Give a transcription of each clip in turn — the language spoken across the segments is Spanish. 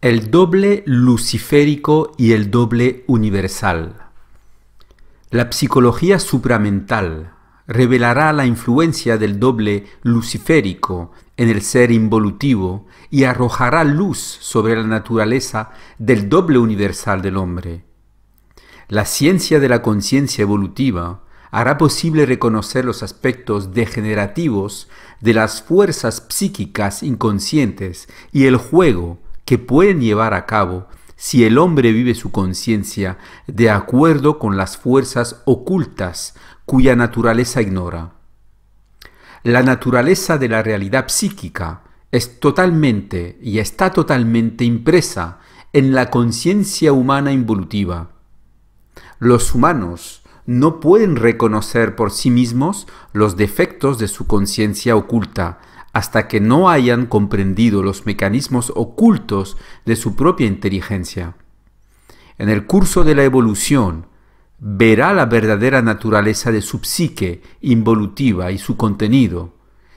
El doble luciférico y el doble universal. La psicología supramental revelará la influencia del doble luciférico en el ser involutivo y arrojará luz sobre la naturaleza del doble universal del hombre. La ciencia de la conciencia evolutiva hará posible reconocer los aspectos degenerativos de las fuerzas psíquicas inconscientes y el juego que pueden llevar a cabo si el hombre vive su conciencia de acuerdo con las fuerzas ocultas cuya naturaleza ignora. La naturaleza de la realidad psíquica está totalmente impresa en la conciencia humana involutiva. Los humanos no pueden reconocer por sí mismos los defectos de su conciencia oculta hasta que no hayan comprendido los mecanismos ocultos de su propia inteligencia. En el curso de la evolución, verá la verdadera naturaleza de su psique involutiva y su contenido,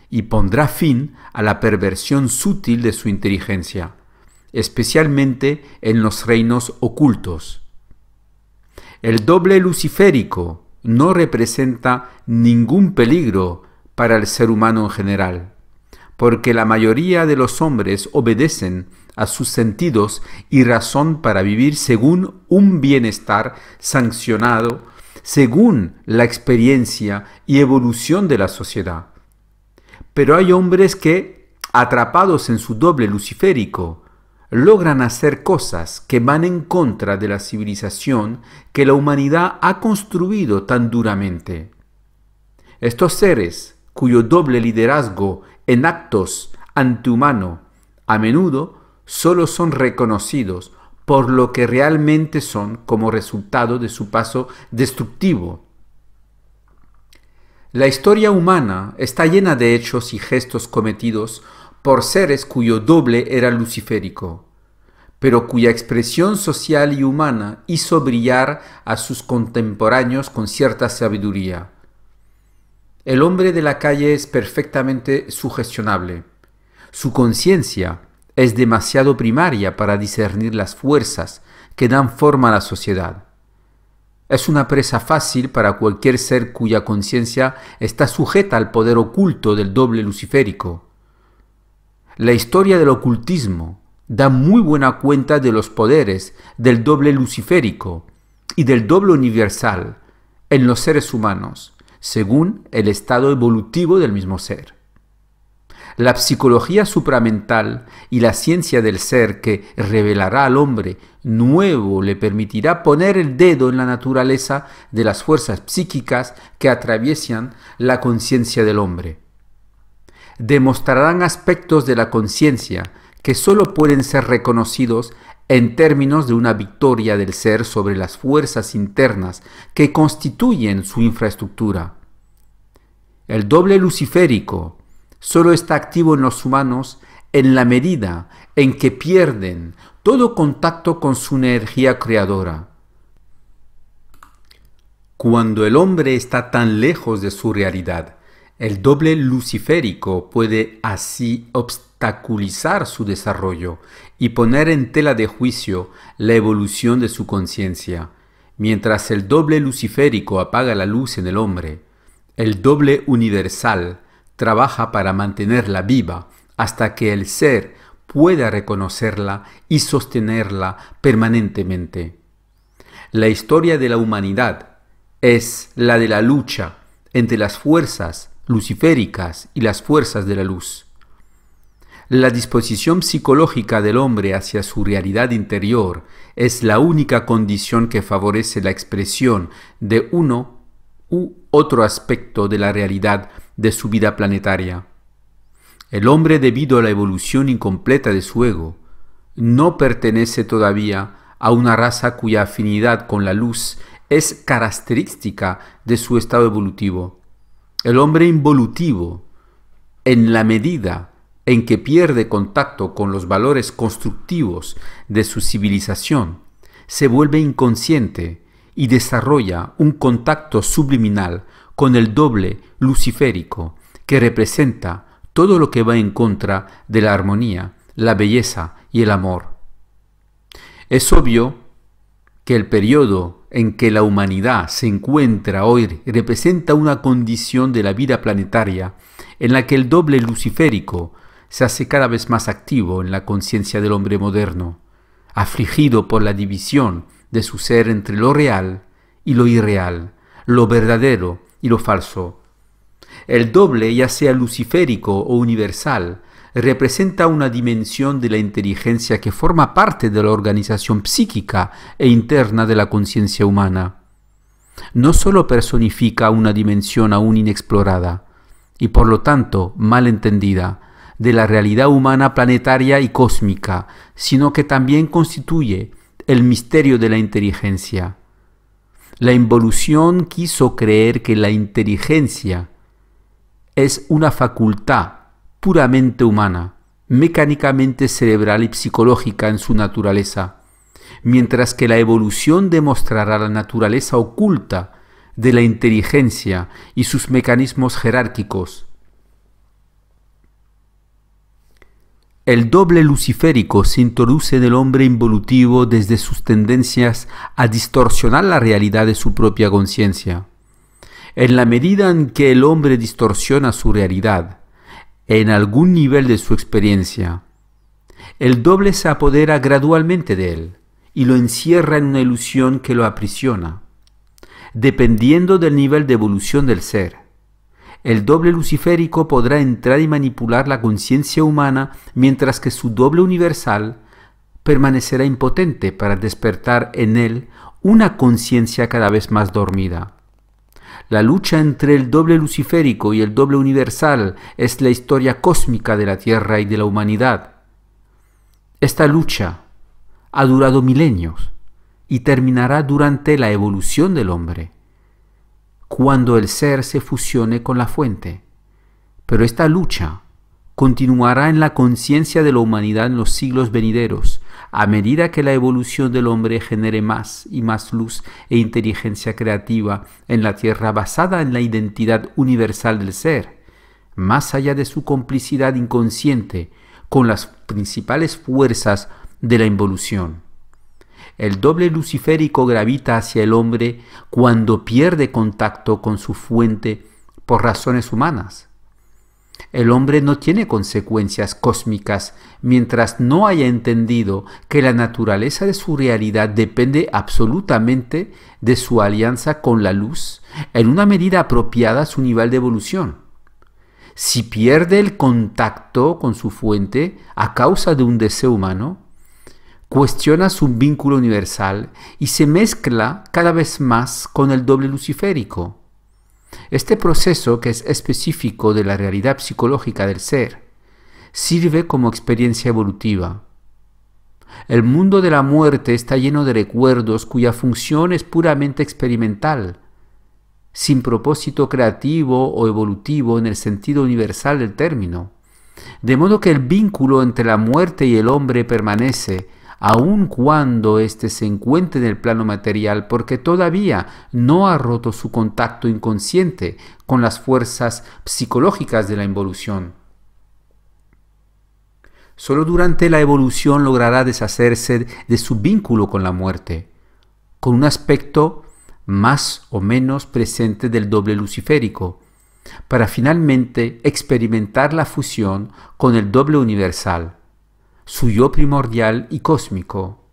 y pondrá fin a la perversión sutil de su inteligencia, especialmente en los reinos ocultos. El doble luciférico no representa ningún peligro para el ser humano en general, porque la mayoría de los hombres obedecen a sus sentidos y razón para vivir según un bienestar sancionado, según la experiencia y evolución de la sociedad. Pero hay hombres que, atrapados en su doble luciférico, logran hacer cosas que van en contra de la civilización que la humanidad ha construido tan duramente. Estos seres, cuyo doble liderazgo en actos antihumano a menudo solo son reconocidos por lo que realmente son como resultado de su paso destructivo. La historia humana está llena de hechos y gestos cometidos por seres cuyo doble era luciférico, pero cuya expresión social y humana hizo brillar a sus contemporáneos con cierta sabiduría. El hombre de la calle es perfectamente sugestionable. Su conciencia es demasiado primaria para discernir las fuerzas que dan forma a la sociedad. Es una presa fácil para cualquier ser cuya conciencia está sujeta al poder oculto del doble luciférico. La historia del ocultismo da muy buena cuenta de los poderes del doble luciférico y del doble universal en los seres humanos, según el estado evolutivo del mismo ser. La psicología supramental y la ciencia del ser que revelará al hombre nuevo le permitirá poner el dedo en la naturaleza de las fuerzas psíquicas que atraviesan la conciencia del hombre. Demostrarán aspectos de la conciencia que sólo pueden ser reconocidos en términos de una victoria del ser sobre las fuerzas internas que constituyen su infraestructura. El doble luciférico solo está activo en los humanos en la medida en que pierden todo contacto con su energía creadora. Cuando el hombre está tan lejos de su realidad, el doble luciférico puede así obstaculizar su desarrollo y poner en tela de juicio la evolución de su conciencia. Mientras el doble luciférico apaga la luz en el hombre, el doble universal trabaja para mantenerla viva hasta que el ser pueda reconocerla y sostenerla permanentemente. La historia de la humanidad es la de la lucha entre las fuerzas luciféricas y las fuerzas de la luz. La disposición psicológica del hombre hacia su realidad interior es la única condición que favorece la expresión de uno u otro aspecto de la realidad de su vida planetaria. El hombre, debido a la evolución incompleta de su ego, no pertenece todavía a una raza cuya afinidad con la luz es característica de su estado evolutivo. El hombre involutivo, en la medida en que pierde contacto con los valores constructivos de su civilización, se vuelve inconsciente y desarrolla un contacto subliminal con el doble luciférico que representa todo lo que va en contra de la armonía, la belleza y el amor. Es obvio que el periodo en que la humanidad se encuentra hoy representa una condición de la vida planetaria en la que el doble luciférico se hace cada vez más activo en la conciencia del hombre moderno, afligido por la división de su ser entre lo real y lo irreal, lo verdadero y lo falso. El doble, ya sea luciférico o universal, representa una dimensión de la inteligencia que forma parte de la organización psíquica e interna de la conciencia humana. No solo personifica una dimensión aún inexplorada y por lo tanto mal entendida de la realidad humana planetaria y cósmica, sino que también constituye el misterio de la inteligencia. La involución quiso creer que la inteligencia es una facultad puramente humana, mecánicamente cerebral y psicológica en su naturaleza, mientras que la evolución demostrará la naturaleza oculta de la inteligencia y sus mecanismos jerárquicos. El doble luciférico se introduce en el hombre involutivo desde sus tendencias a distorsionar la realidad de su propia conciencia. En la medida en que el hombre distorsiona su realidad, en algún nivel de su experiencia, el doble se apodera gradualmente de él y lo encierra en una ilusión que lo aprisiona. Dependiendo del nivel de evolución del ser, el doble luciférico podrá entrar y manipular la conciencia humana, mientras que su doble universal permanecerá impotente para despertar en él una conciencia cada vez más dormida. La lucha entre el doble luciférico y el doble universal es la historia cósmica de la Tierra y de la humanidad. Esta lucha ha durado milenios y terminará durante la evolución del hombre, cuando el ser se fusione con la fuente. Pero esta lucha continuará en la conciencia de la humanidad en los siglos venideros, a medida que la evolución del hombre genere más y más luz e inteligencia creativa en la Tierra basada en la identidad universal del ser, más allá de su complicidad inconsciente con las principales fuerzas de la involución. El doble luciférico gravita hacia el hombre cuando pierde contacto con su fuente por razones humanas. El hombre no tiene consecuencias cósmicas mientras no haya entendido que la naturaleza de su realidad depende absolutamente de su alianza con la luz en una medida apropiada a su nivel de evolución. Si pierde el contacto con su fuente a causa de un deseo humano, cuestiona su vínculo universal y se mezcla cada vez más con el doble luciférico. Este proceso, que es específico de la realidad psicológica del ser, sirve como experiencia evolutiva. El mundo de la muerte está lleno de recuerdos cuya función es puramente experimental, sin propósito creativo o evolutivo en el sentido universal del término. De modo que el vínculo entre la muerte y el hombre permanece, aun cuando éste se encuentre en el plano material, porque todavía no ha roto su contacto inconsciente con las fuerzas psicológicas de la involución. Solo durante la evolución logrará deshacerse de su vínculo con la muerte, con un aspecto más o menos presente del doble luciférico, para finalmente experimentar la fusión con el doble universal, su yo primordial y cósmico,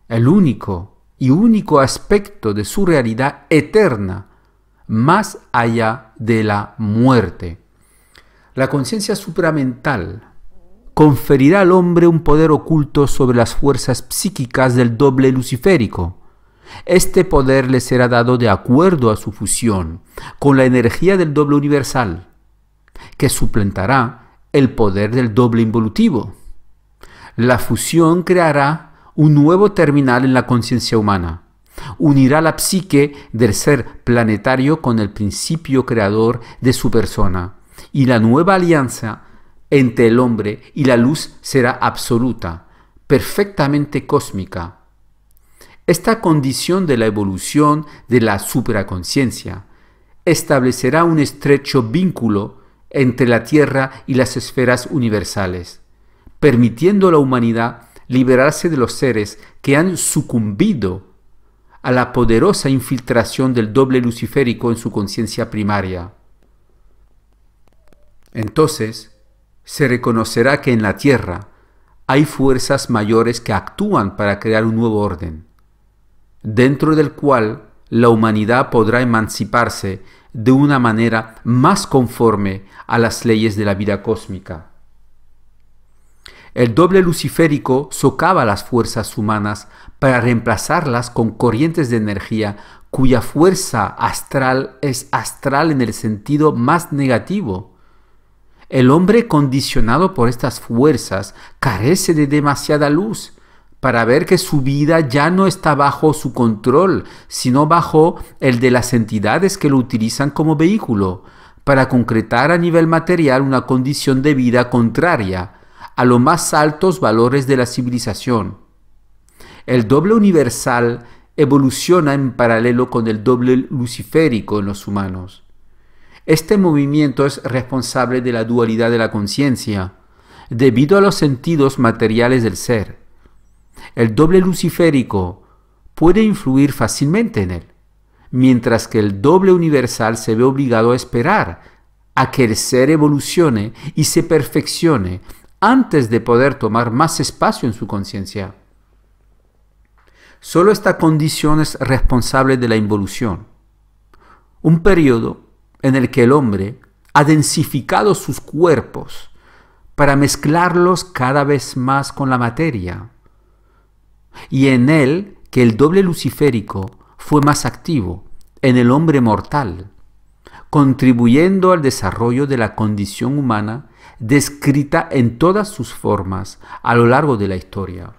el único y único aspecto de su realidad eterna, más allá de la muerte. La conciencia supramental conferirá al hombre un poder oculto sobre las fuerzas psíquicas del doble luciférico. Este poder le será dado de acuerdo a su fusión con la energía del doble universal, que suplantará el poder del doble involutivo. La fusión creará un nuevo terminal en la conciencia humana. Unirá la psique del ser planetario con el principio creador de su persona, y la nueva alianza entre el hombre y la luz será absoluta, perfectamente cósmica. Esta condición de la evolución de la supraconciencia establecerá un estrecho vínculo entre la Tierra y las esferas universales, permitiendo a la humanidad liberarse de los seres que han sucumbido a la poderosa infiltración del doble luciférico en su conciencia primaria. Entonces, se reconocerá que en la Tierra hay fuerzas mayores que actúan para crear un nuevo orden, dentro del cual la humanidad podrá emanciparse de una manera más conforme a las leyes de la vida cósmica. El doble luciférico socava las fuerzas humanas para reemplazarlas con corrientes de energía cuya fuerza astral es astral en el sentido más negativo. El hombre condicionado por estas fuerzas carece de demasiada luz para ver que su vida ya no está bajo su control, sino bajo el de las entidades que lo utilizan como vehículo, para concretar a nivel material una condición de vida contraria a los más altos valores de la civilización. El doble universal evoluciona en paralelo con el doble luciférico en los humanos. Este movimiento es responsable de la dualidad de la conciencia, debido a los sentidos materiales del ser. El doble luciférico puede influir fácilmente en él, mientras que el doble universal se ve obligado a esperar a que el ser evolucione y se perfeccione antes de poder tomar más espacio en su conciencia. Solo esta condición es responsable de la involución, un periodo en el que el hombre ha densificado sus cuerpos para mezclarlos cada vez más con la materia, y en él que el doble luciférico fue más activo en el hombre mortal, contribuyendo al desarrollo de la condición humana descrita en todas sus formas a lo largo de la historia.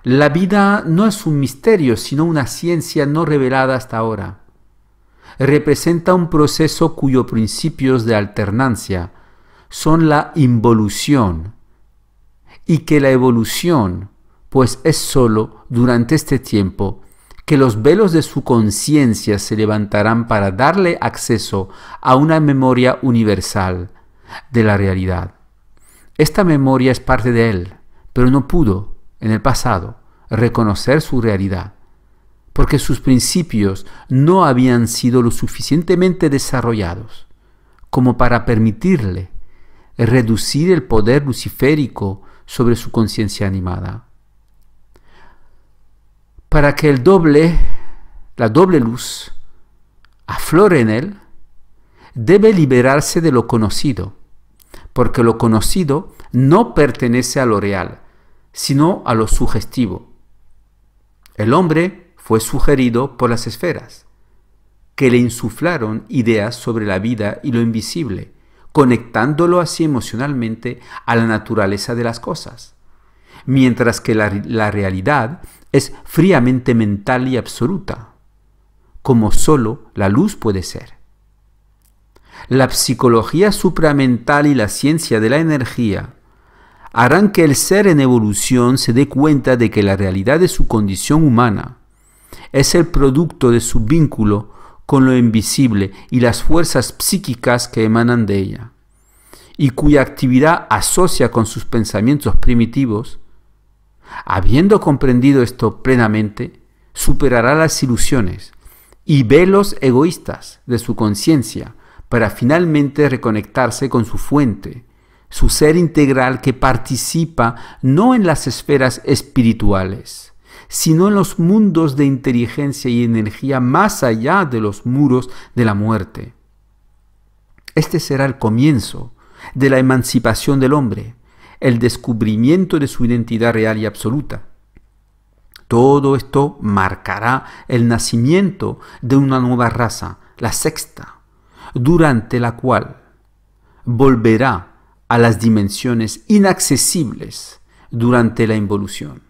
La vida no es un misterio, sino una ciencia no revelada hasta ahora. Representa un proceso cuyos principios de alternancia son la involución, y que la evolución, pues es sólo durante este tiempo que los velos de su conciencia se levantarán para darle acceso a una memoria universal de la realidad. Esta memoria es parte de él, pero no pudo, en el pasado, reconocer su realidad, porque sus principios no habían sido lo suficientemente desarrollados como para permitirle reducir el poder luciférico sobre su conciencia animada. Para que la doble luz, aflore en él, debe liberarse de lo conocido, porque lo conocido no pertenece a lo real, sino a lo sugestivo. El hombre fue sugerido por las esferas, que le insuflaron ideas sobre la vida y lo invisible, conectándolo así emocionalmente a la naturaleza de las cosas, mientras que la realidad es fríamente mental y absoluta, como sólo la luz puede ser. La psicología supramental y la ciencia de la energía harán que el ser en evolución se dé cuenta de que la realidad de su condición humana es el producto de su vínculo con lo invisible y las fuerzas psíquicas que emanan de ella, y cuya actividad asocia con sus pensamientos primitivos. Habiendo comprendido esto plenamente, superará las ilusiones y velos egoístas de su conciencia para finalmente reconectarse con su fuente, su ser integral que participa no en las esferas espirituales, sino en los mundos de inteligencia y energía más allá de los muros de la muerte. Este será el comienzo de la emancipación del hombre, el descubrimiento de su identidad real y absoluta. Todo esto marcará el nacimiento de una nueva raza, la sexta, durante la cual volverá a las dimensiones inaccesibles durante la involución.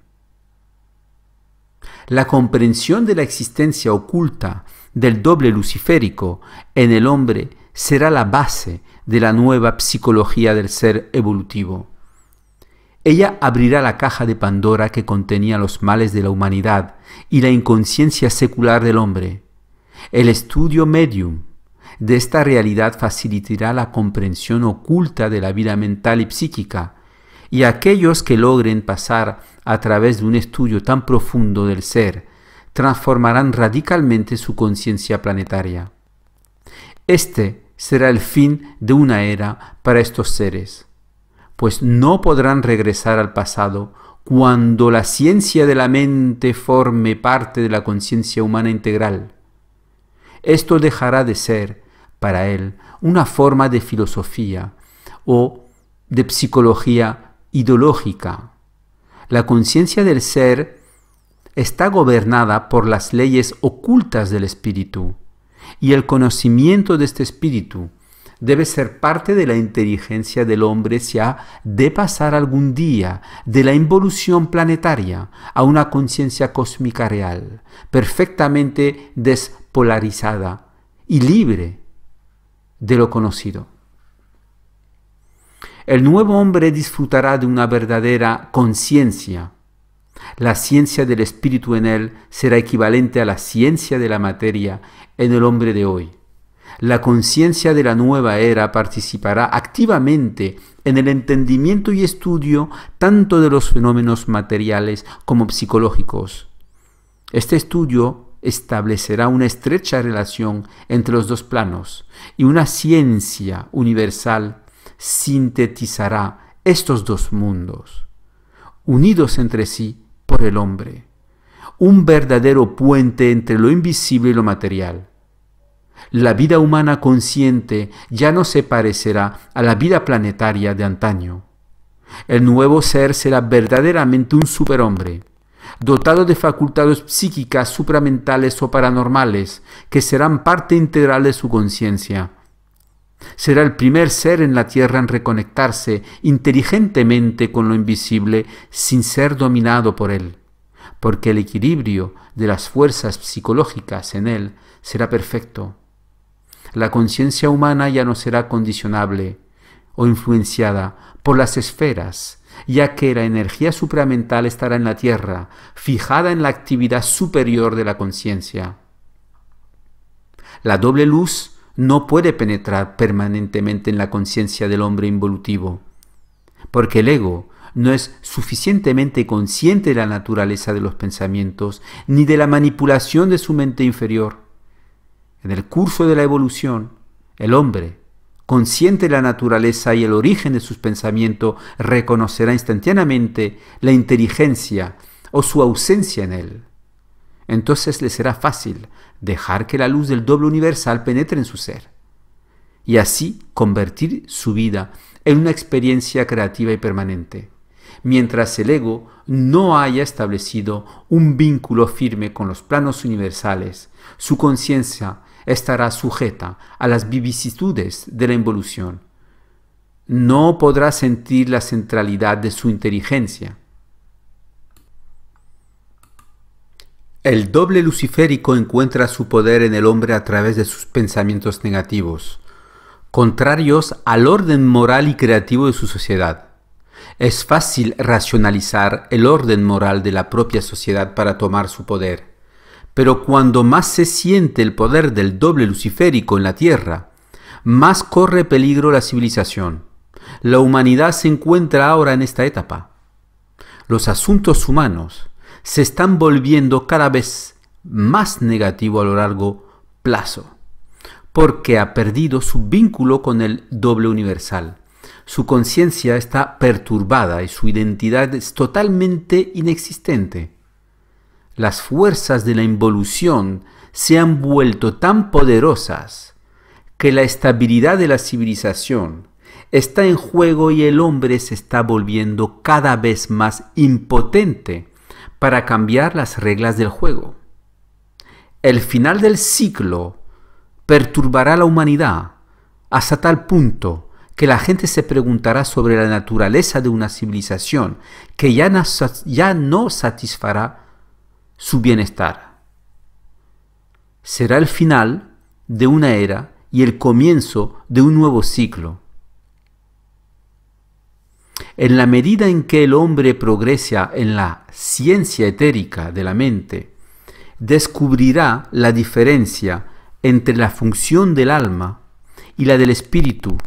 La comprensión de la existencia oculta del doble luciférico en el hombre será la base de la nueva psicología del ser evolutivo. Ella abrirá la caja de Pandora que contenía los males de la humanidad y la inconsciencia secular del hombre. El estudio medium de esta realidad facilitará la comprensión oculta de la vida mental y psíquica y aquellos que logren pasar a través de un estudio tan profundo del ser transformarán radicalmente su conciencia planetaria. Este será el fin de una era para estos seres, pues no podrán regresar al pasado cuando la ciencia de la mente forme parte de la conciencia humana integral. Esto dejará de ser, para él, una forma de filosofía o de psicología ideológica. La conciencia del ser está gobernada por las leyes ocultas del espíritu, y el conocimiento de este espíritu debe ser parte de la inteligencia del hombre si ha de pasar algún día de la involución planetaria a una conciencia cósmica real, perfectamente despolarizada y libre de lo conocido. El nuevo hombre disfrutará de una verdadera conciencia. La ciencia del espíritu en él será equivalente a la ciencia de la materia en el hombre de hoy. La conciencia de la nueva era participará activamente en el entendimiento y estudio tanto de los fenómenos materiales como psicológicos. Este estudio establecerá una estrecha relación entre los dos planos y una ciencia universal sintetizará estos dos mundos, unidos entre sí por el hombre, un verdadero puente entre lo invisible y lo material. La vida humana consciente ya no se parecerá a la vida planetaria de antaño. El nuevo ser será verdaderamente un superhombre, dotado de facultades psíquicas supramentales o paranormales que serán parte integral de su conciencia. Será el primer ser en la Tierra en reconectarse inteligentemente con lo invisible sin ser dominado por él, porque el equilibrio de las fuerzas psicológicas en él será perfecto. La conciencia humana ya no será condicionable o influenciada por las esferas, ya que la energía supramental estará en la Tierra, fijada en la actividad superior de la conciencia. La doble luz no puede penetrar permanentemente en la conciencia del hombre involutivo, porque el ego no es suficientemente consciente de la naturaleza de los pensamientos ni de la manipulación de su mente inferior. En el curso de la evolución, el hombre, consciente de la naturaleza y el origen de sus pensamientos, reconocerá instantáneamente la inteligencia o su ausencia en él. Entonces le será fácil dejar que la luz del doble universal penetre en su ser, y así convertir su vida en una experiencia creativa y permanente, mientras el ego no haya establecido un vínculo firme con los planos universales. Su conciencia estará sujeta a las vicisitudes de la involución. No podrá sentir la centralidad de su inteligencia. El doble luciférico encuentra su poder en el hombre a través de sus pensamientos negativos, contrarios al orden moral y creativo de su sociedad. Es fácil racionalizar el orden moral de la propia sociedad para tomar su poder. Pero cuando más se siente el poder del doble luciférico en la tierra, más corre peligro la civilización. La humanidad se encuentra ahora en esta etapa. Los asuntos humanos se están volviendo cada vez más negativos a lo largo plazo, porque ha perdido su vínculo con el doble universal. Su conciencia está perturbada y su identidad es totalmente inexistente. Las fuerzas de la involución se han vuelto tan poderosas que la estabilidad de la civilización está en juego y el hombre se está volviendo cada vez más impotente para cambiar las reglas del juego. El final del ciclo perturbará a la humanidad hasta tal punto que la gente se preguntará sobre la naturaleza de una civilización que ya no satisfará su bienestar. Será el final de una era y el comienzo de un nuevo ciclo. En la medida en que el hombre progresa en la ciencia etérica de la mente, descubrirá la diferencia entre la función del alma y la del espíritu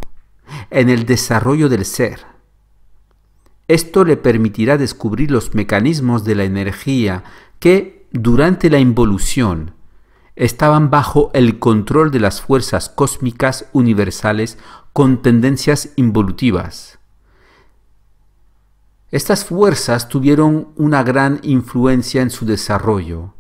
en el desarrollo del ser. Esto le permitirá descubrir los mecanismos de la energía que, durante la involución, estaban bajo el control de las fuerzas cósmicas universales con tendencias involutivas. Estas fuerzas tuvieron una gran influencia en su desarrollo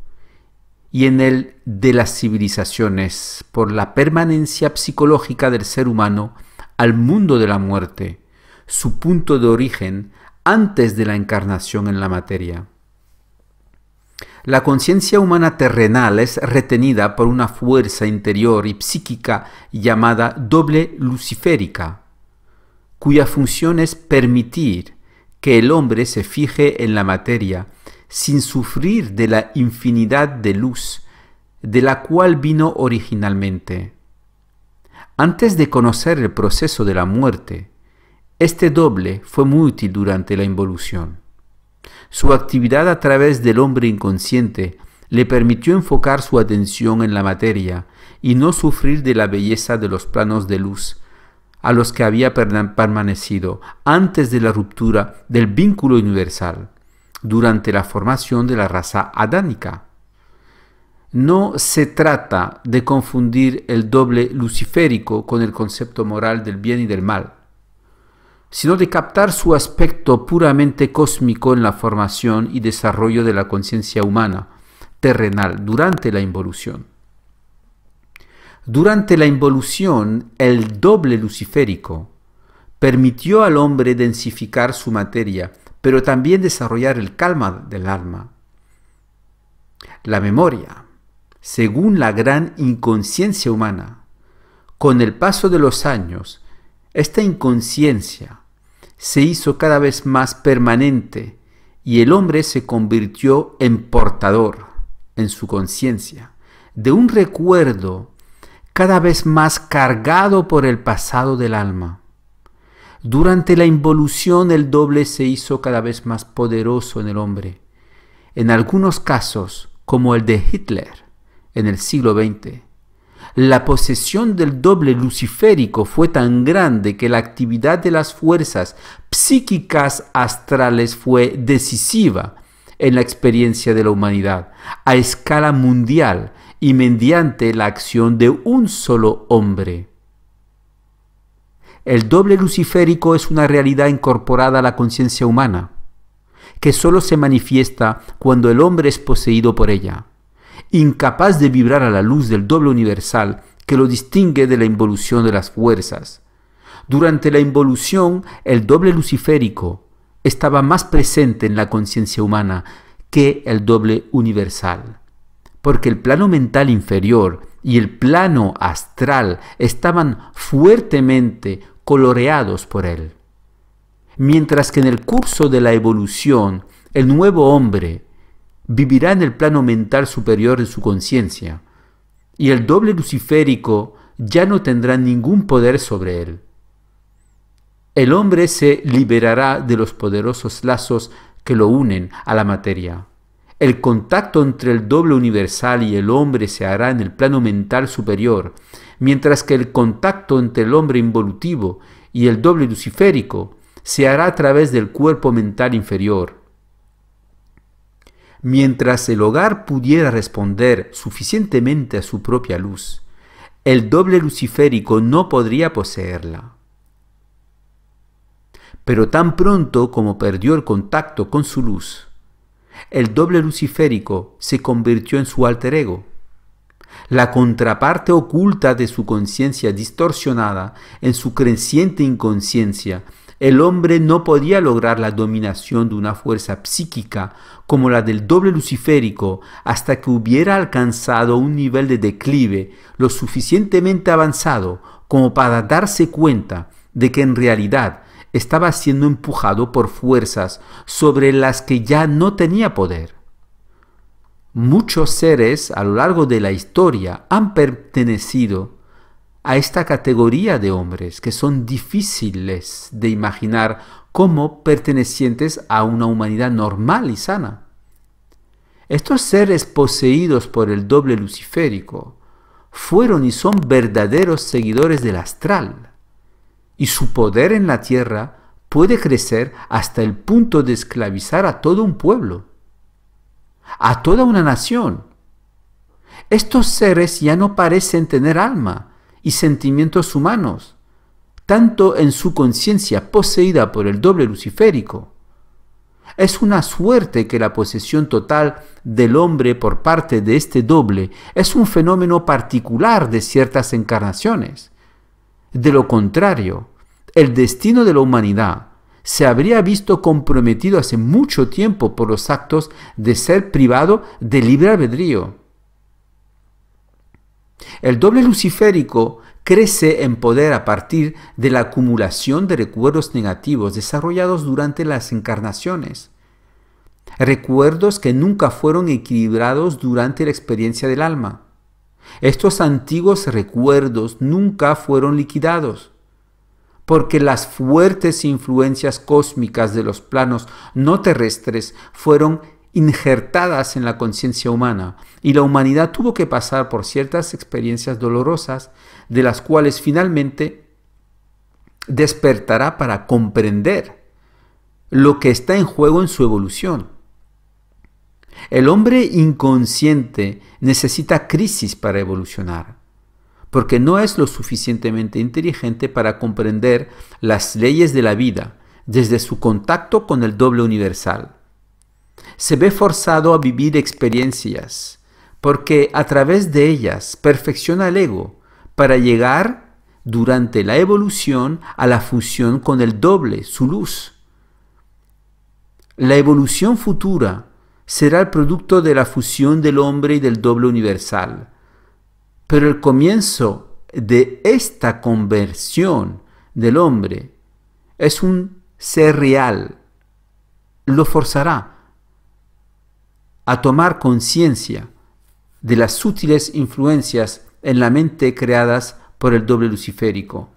y en el de las civilizaciones por la permanencia psicológica del ser humano al mundo de la muerte, su punto de origen antes de la encarnación en la materia. La conciencia humana terrenal es retenida por una fuerza interior y psíquica llamada doble luciférica, cuya función es permitir que el hombre se fije en la materia sin sufrir de la infinidad de luz de la cual vino originalmente. Antes de conocer el proceso de la muerte, este doble fue muy útil durante la involución. Su actividad a través del hombre inconsciente le permitió enfocar su atención en la materia y no sufrir de la belleza de los planos de luz a los que había permanecido antes de la ruptura del vínculo universal, durante la formación de la raza adánica. No se trata de confundir el doble luciférico con el concepto moral del bien y del mal, sino de captar su aspecto puramente cósmico en la formación y desarrollo de la conciencia humana terrenal durante la involución. Durante la involución, el doble luciférico permitió al hombre densificar su materia, pero también desarrollar el calma del alma. La memoria, según la gran inconsciencia humana, con el paso de los años, esta inconsciencia se hizo cada vez más permanente y el hombre se convirtió en portador, en su conciencia, de un recuerdo cada vez más cargado por el pasado del alma. Durante la involución el doble se hizo cada vez más poderoso en el hombre. En algunos casos, como el de Hitler en el siglo XX, la posesión del doble luciférico fue tan grande que la actividad de las fuerzas psíquicas astrales fue decisiva en la experiencia de la humanidad a escala mundial y mediante la acción de un solo hombre. El doble luciférico es una realidad incorporada a la conciencia humana, que solo se manifiesta cuando el hombre es poseído por ella, incapaz de vibrar a la luz del doble universal que lo distingue de la involución de las fuerzas. Durante la involución, el doble luciférico estaba más presente en la conciencia humana que el doble universal, porque el plano mental inferior y el plano astral estaban fuertemente coloreados por él. Mientras que en el curso de la evolución, el nuevo hombre vivirá en el plano mental superior de su conciencia, y el doble luciférico ya no tendrá ningún poder sobre él. El hombre se liberará de los poderosos lazos que lo unen a la materia. El contacto entre el doble universal y el hombre se hará en el plano mental superior, mientras que el contacto entre el hombre involutivo y el doble luciférico se hará a través del cuerpo mental inferior. Mientras el hogar pudiera responder suficientemente a su propia luz, el doble luciférico no podría poseerla. Pero tan pronto como perdió el contacto con su luz, el doble luciférico se convirtió en su alter ego, la contraparte oculta de su conciencia distorsionada. En su creciente inconsciencia, el hombre no podía lograr la dominación de una fuerza psíquica como la del doble luciférico hasta que hubiera alcanzado un nivel de declive lo suficientemente avanzado como para darse cuenta de que en realidad estaba siendo empujado por fuerzas sobre las que ya no tenía poder. Muchos seres a lo largo de la historia han pertenecido a esta categoría de hombres que son difíciles de imaginar como pertenecientes a una humanidad normal y sana. Estos seres poseídos por el doble luciférico fueron y son verdaderos seguidores del astral, y su poder en la tierra puede crecer hasta el punto de esclavizar a todo un pueblo, a toda una nación. Estos seres ya no parecen tener alma y sentimientos humanos, tanto en su conciencia poseída por el doble luciférico. Es una suerte que la posesión total del hombre por parte de este doble es un fenómeno particular de ciertas encarnaciones. De lo contrario, el destino de la humanidad se habría visto comprometido hace mucho tiempo por los actos de ser privado de libre albedrío. El doble luciférico crece en poder a partir de la acumulación de recuerdos negativos desarrollados durante las encarnaciones. Recuerdos que nunca fueron equilibrados durante la experiencia del alma. Estos antiguos recuerdos nunca fueron liquidados, porque las fuertes influencias cósmicas de los planos no terrestres fueron injertadas en la conciencia humana, y la humanidad tuvo que pasar por ciertas experiencias dolorosas, de las cuales finalmente despertará para comprender lo que está en juego en su evolución. El hombre inconsciente necesita crisis para evolucionar, porque no es lo suficientemente inteligente para comprender las leyes de la vida desde su contacto con el doble universal. Se ve forzado a vivir experiencias, porque a través de ellas perfecciona el ego para llegar durante la evolución a la fusión con el doble, su luz. La evolución futura será el producto de la fusión del hombre y del doble universal, pero el comienzo de esta conversión del hombre es un ser real. Lo forzará a tomar conciencia de las sutiles influencias en la mente creadas por el doble luciférico.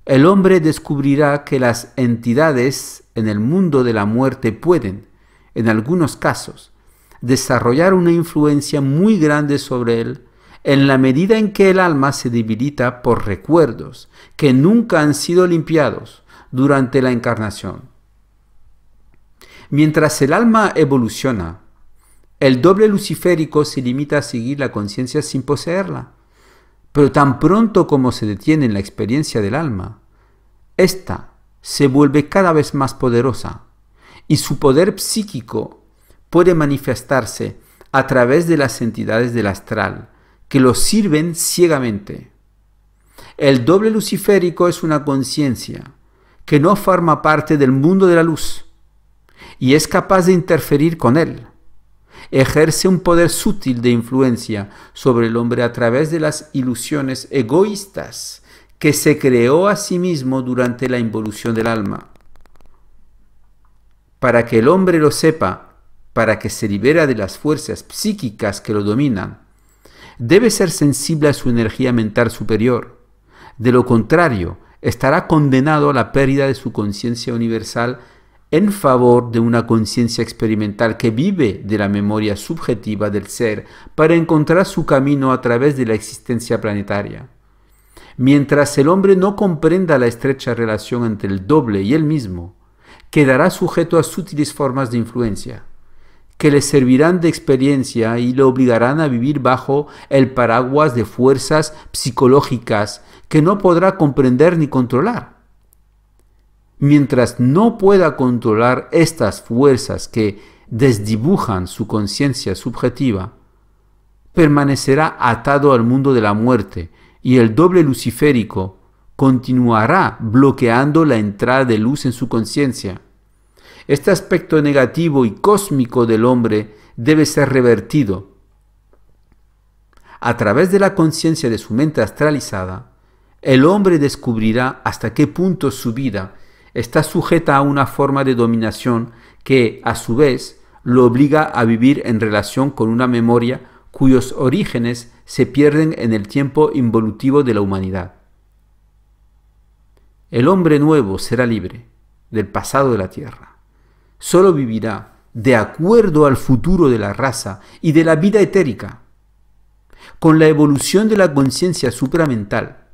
El hombre descubrirá que las entidades en el mundo de la muerte pueden, en algunos casos, desarrollar una influencia muy grande sobre él en la medida en que el alma se debilita por recuerdos que nunca han sido limpiados durante la encarnación. Mientras el alma evoluciona, el doble luciférico se limita a seguir la conciencia sin poseerla, pero tan pronto como se detiene en la experiencia del alma, ésta se vuelve cada vez más poderosa y su poder psíquico puede manifestarse a través de las entidades del astral que lo sirven ciegamente. El doble luciférico es una conciencia que no forma parte del mundo de la luz y es capaz de interferir con él. Ejerce un poder sutil de influencia sobre el hombre a través de las ilusiones egoístas que se creó a sí mismo durante la involución del alma. Para que el hombre lo sepa, para que se libere de las fuerzas psíquicas que lo dominan, debe ser sensible a su energía mental superior. De lo contrario, estará condenado a la pérdida de su conciencia universal en favor de una conciencia experimental que vive de la memoria subjetiva del ser para encontrar su camino a través de la existencia planetaria. Mientras el hombre no comprenda la estrecha relación entre el doble y él mismo, quedará sujeto a sutiles formas de influencia, que le servirán de experiencia y le obligarán a vivir bajo el paraguas de fuerzas psicológicas que no podrá comprender ni controlar. Mientras no pueda controlar estas fuerzas que desdibujan su conciencia subjetiva, permanecerá atado al mundo de la muerte y el doble luciférico continuará bloqueando la entrada de luz en su conciencia. Este aspecto negativo y cósmico del hombre debe ser revertido. A través de la conciencia de su mente astralizada, el hombre descubrirá hasta qué punto su vida está sujeta a una forma de dominación que, a su vez, lo obliga a vivir en relación con una memoria cuyos orígenes se pierden en el tiempo involutivo de la humanidad. El hombre nuevo será libre del pasado de la tierra. Solo vivirá de acuerdo al futuro de la raza y de la vida etérica. Con la evolución de la conciencia supramental,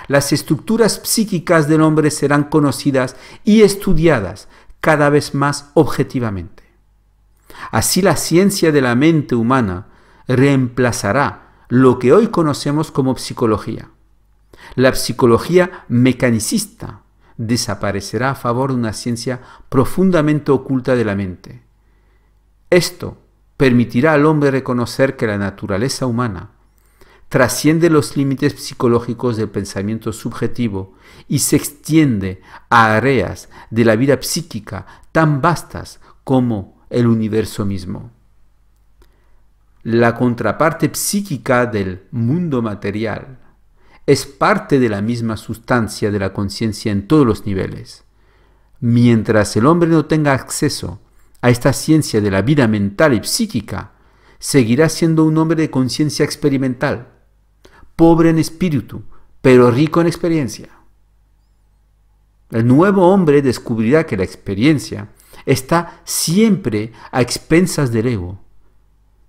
Las estructuras psíquicas del hombre serán conocidas y estudiadas cada vez más objetivamente. Así la ciencia de la mente humana reemplazará lo que hoy conocemos como psicología. La psicología mecanicista desaparecerá a favor de una ciencia profundamente oculta de la mente. Esto permitirá al hombre reconocer que la naturaleza humana trasciende los límites psicológicos del pensamiento subjetivo y se extiende a áreas de la vida psíquica tan vastas como el universo mismo. La contraparte psíquica del mundo material es parte de la misma sustancia de la conciencia en todos los niveles. Mientras el hombre no tenga acceso a esta ciencia de la vida mental y psíquica, seguirá siendo un hombre de conciencia experimental, pobre en espíritu, pero rico en experiencia. El nuevo hombre descubrirá que la experiencia está siempre a expensas del ego,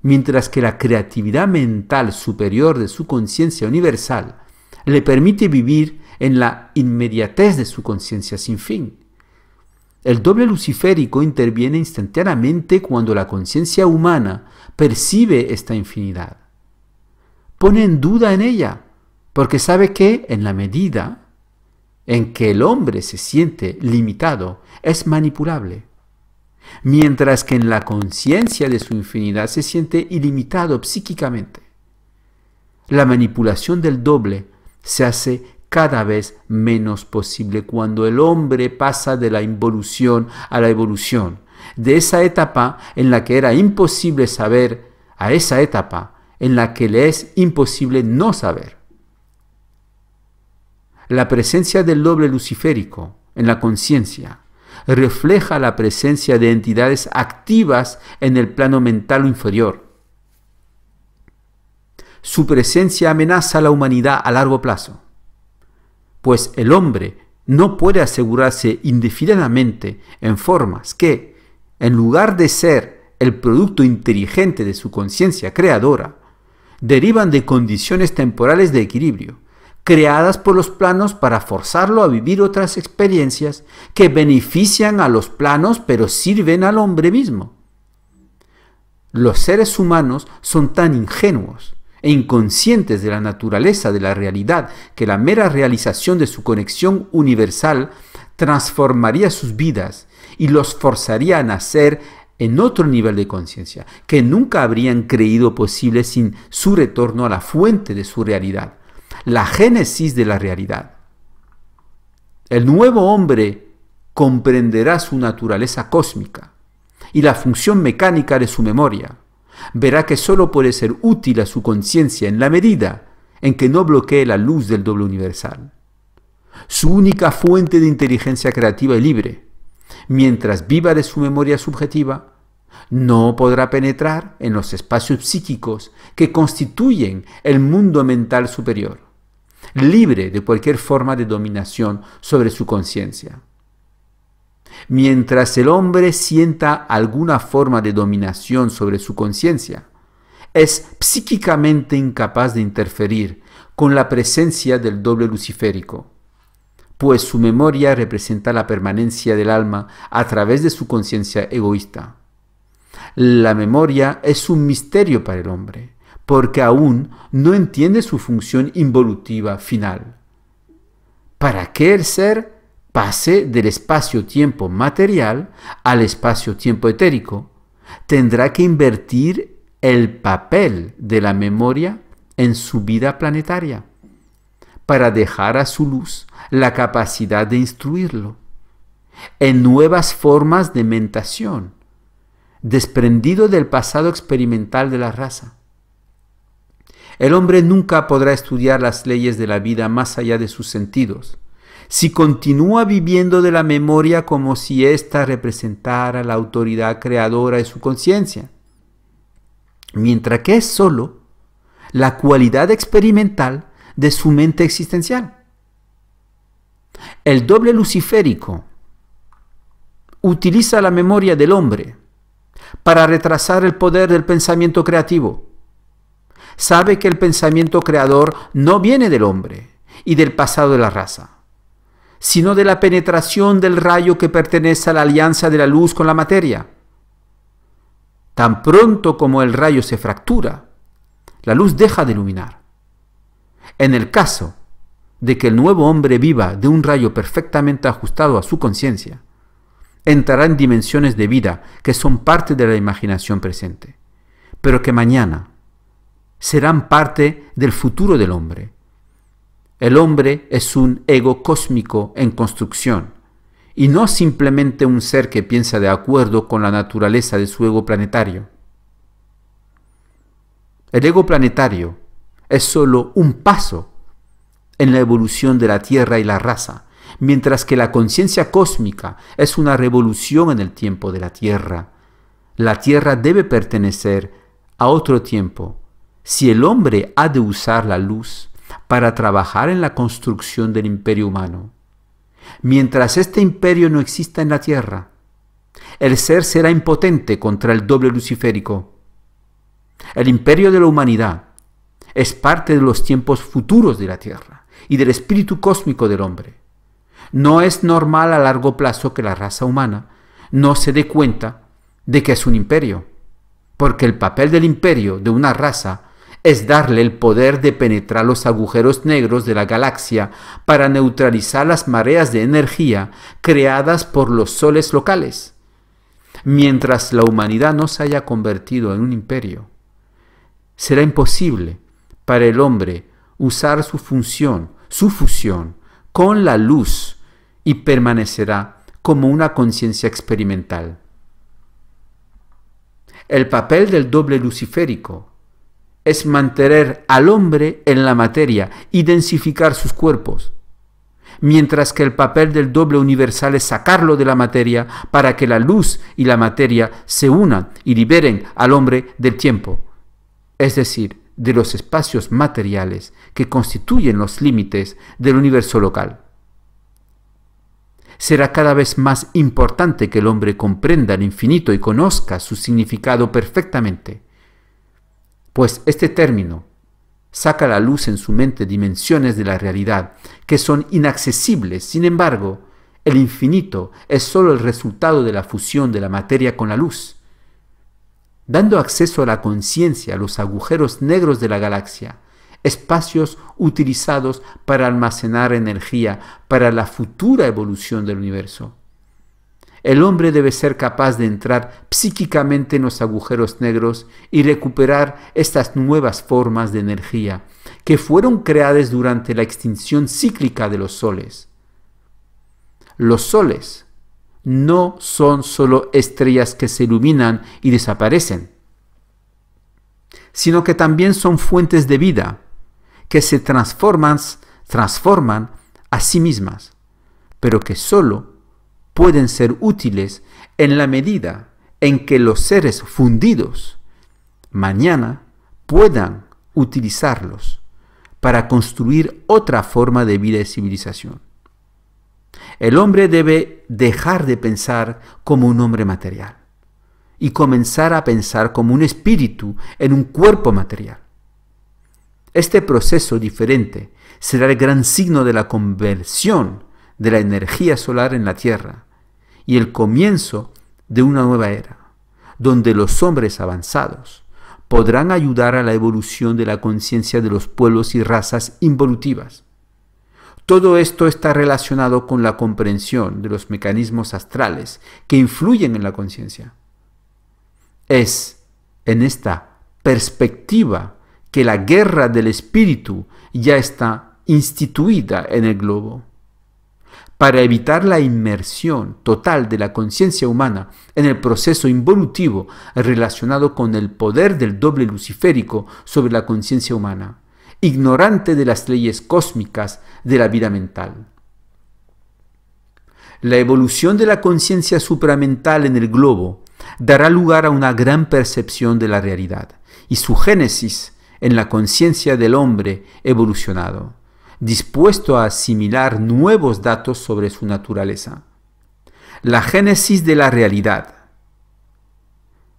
mientras que la creatividad mental superior de su conciencia universal le permite vivir en la inmediatez de su conciencia sin fin. El doble luciférico interviene instantáneamente cuando la conciencia humana percibe esta infinidad. Pone en duda en ella, porque sabe que en la medida en que el hombre se siente limitado, es manipulable, mientras que en la conciencia de su infinidad se siente ilimitado psíquicamente. La manipulación del doble se hace cada vez menos posible cuando el hombre pasa de la involución a la evolución, de esa etapa en la que era imposible saber a esa etapa en la que le es imposible no saber. La presencia del doble luciférico en la conciencia refleja la presencia de entidades activas en el plano mental inferior. Su presencia amenaza a la humanidad a largo plazo, pues el hombre no puede asegurarse indefinidamente en formas que, en lugar de ser el producto inteligente de su conciencia creadora, derivan de condiciones temporales de equilibrio, creadas por los planos para forzarlo a vivir otras experiencias que benefician a los planos pero sirven al hombre mismo. Los seres humanos son tan ingenuos e inconscientes de la naturaleza de la realidad que la mera realización de su conexión universal transformaría sus vidas y los forzaría a nacer en otro nivel de conciencia que nunca habrían creído posible sin su retorno a la fuente de su realidad, la génesis de la realidad. El nuevo hombre comprenderá su naturaleza cósmica y la función mecánica de su memoria. Verá que solo puede ser útil a su conciencia en la medida en que no bloquee la luz del doble universal, su única fuente de inteligencia creativa y libre. Mientras viva de su memoria subjetiva, no podrá penetrar en los espacios psíquicos que constituyen el mundo mental superior, libre de cualquier forma de dominación sobre su conciencia. Mientras el hombre sienta alguna forma de dominación sobre su conciencia, es psíquicamente incapaz de interferir con la presencia del doble luciférico, pues su memoria representa la permanencia del alma a través de su conciencia egoísta. La memoria es un misterio para el hombre, porque aún no entiende su función involutiva final. Para que el ser pase del espacio-tiempo material al espacio-tiempo etérico, tendrá que invertir el papel de la memoria en su vida planetaria, para dejar a su luz la capacidad de instruirlo en nuevas formas de mentación, desprendido del pasado experimental de la raza. El hombre nunca podrá estudiar las leyes de la vida más allá de sus sentidos, si continúa viviendo de la memoria como si ésta representara la autoridad creadora de su conciencia, mientras que es sólo la cualidad experimental de su mente existencial. El doble luciférico utiliza la memoria del hombre para retrasar el poder del pensamiento creativo. Sabe que el pensamiento creador no viene del hombre y del pasado de la raza, sino de la penetración del rayo que pertenece a la alianza de la luz con la materia. Tan pronto como el rayo se fractura, la luz deja de iluminar. En el caso de que el nuevo hombre viva de un rayo perfectamente ajustado a su conciencia, entrará en dimensiones de vida que son parte de la imaginación presente, pero que mañana serán parte del futuro del hombre. El hombre es un ego cósmico en construcción, y no simplemente un ser que piensa de acuerdo con la naturaleza de su ego planetario. El ego planetario es solo un paso en la evolución de la Tierra y la raza, mientras que la conciencia cósmica es una revolución en el tiempo de la Tierra. La Tierra debe pertenecer a otro tiempo si el hombre ha de usar la luz para trabajar en la construcción del imperio humano. Mientras este imperio no exista en la Tierra, el ser será impotente contra el doble luciférico. El imperio de la humanidad es parte de los tiempos futuros de la Tierra y del espíritu cósmico del hombre. No es normal a largo plazo que la raza humana no se dé cuenta de que es un imperio, porque el papel del imperio de una raza es darle el poder de penetrar los agujeros negros de la galaxia para neutralizar las mareas de energía creadas por los soles locales. Mientras la humanidad no se haya convertido en un imperio, será imposible para el hombre usar su fusión con la luz y permanecerá como una conciencia experimental. El papel del doble luciférico es mantener al hombre en la materia y densificar sus cuerpos, mientras que el papel del doble universal es sacarlo de la materia para que la luz y la materia se unan y liberen al hombre del tiempo, es decir, de los espacios materiales que constituyen los límites del universo local. Será cada vez más importante que el hombre comprenda el infinito y conozca su significado perfectamente, pues este término saca a la luz en su mente dimensiones de la realidad que son inaccesibles. Sin embargo, el infinito es solo el resultado de la fusión de la materia con la luz, dando acceso a la conciencia a los agujeros negros de la galaxia, espacios utilizados para almacenar energía para la futura evolución del universo. El hombre debe ser capaz de entrar psíquicamente en los agujeros negros y recuperar estas nuevas formas de energía que fueron creadas durante la extinción cíclica de los soles. Los soles no son solo estrellas que se iluminan y desaparecen, sino que también son fuentes de vida que se transforman a sí mismas, pero que solo pueden ser útiles en la medida en que los seres fundidos mañana puedan utilizarlos para construir otra forma de vida y civilización. El hombre debe dejar de pensar como un hombre material y comenzar a pensar como un espíritu en un cuerpo material. Este proceso diferente será el gran signo de la conversión de la energía solar en la Tierra y el comienzo de una nueva era, donde los hombres avanzados podrán ayudar a la evolución de la conciencia de los pueblos y razas involutivas. Todo esto está relacionado con la comprensión de los mecanismos astrales que influyen en la conciencia. Es en esta perspectiva que la guerra del espíritu ya está instituida en el globo. Para evitar la inmersión total de la conciencia humana en el proceso involutivo relacionado con el poder del doble luciférico sobre la conciencia humana, ignorante de las leyes cósmicas de la vida mental. La evolución de la conciencia supramental en el globo dará lugar a una gran percepción de la realidad y su génesis en la conciencia del hombre evolucionado, dispuesto a asimilar nuevos datos sobre su naturaleza. La génesis de la realidad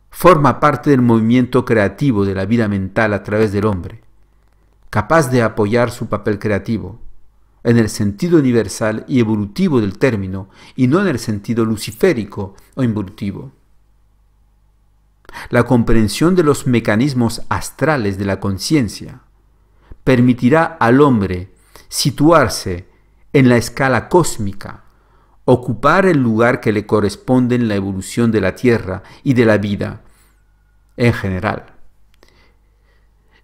forma parte del movimiento creativo de la vida mental a través del hombre, capaz de apoyar su papel creativo, en el sentido universal y evolutivo del término, y no en el sentido luciférico o involutivo. La comprensión de los mecanismos astrales de la conciencia permitirá al hombre situarse en la escala cósmica, ocupar el lugar que le corresponde en la evolución de la Tierra y de la vida en general.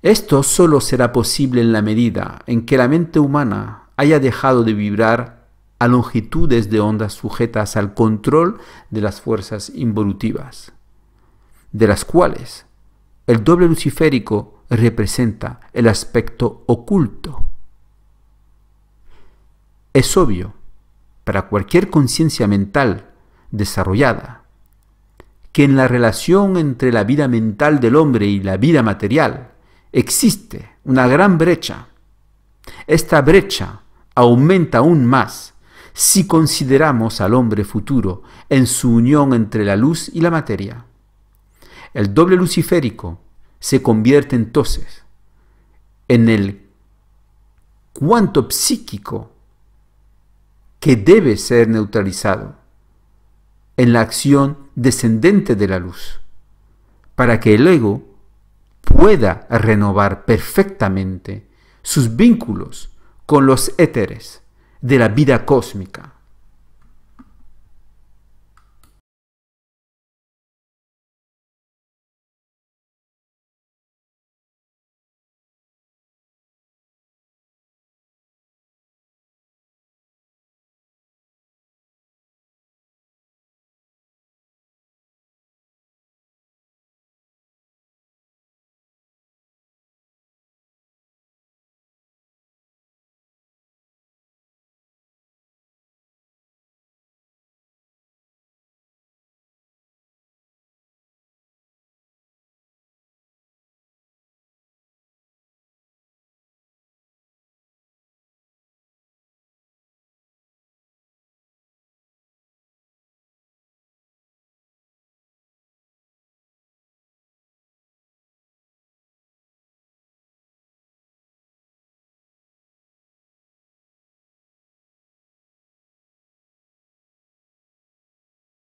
Esto solo será posible en la medida en que la mente humana haya dejado de vibrar a longitudes de ondas sujetas al control de las fuerzas involutivas, de las cuales el doble luciférico representa el aspecto oculto. Es obvio para cualquier conciencia mental desarrollada que en la relación entre la vida mental del hombre y la vida material existe una gran brecha. Esta brecha aumenta aún más si consideramos al hombre futuro en su unión entre la luz y la materia. El doble luciférico se convierte entonces en el cuanto psíquico que debe ser neutralizado en la acción descendente de la luz, para que el ego pueda renovar perfectamente sus vínculos con los éteres de la vida cósmica.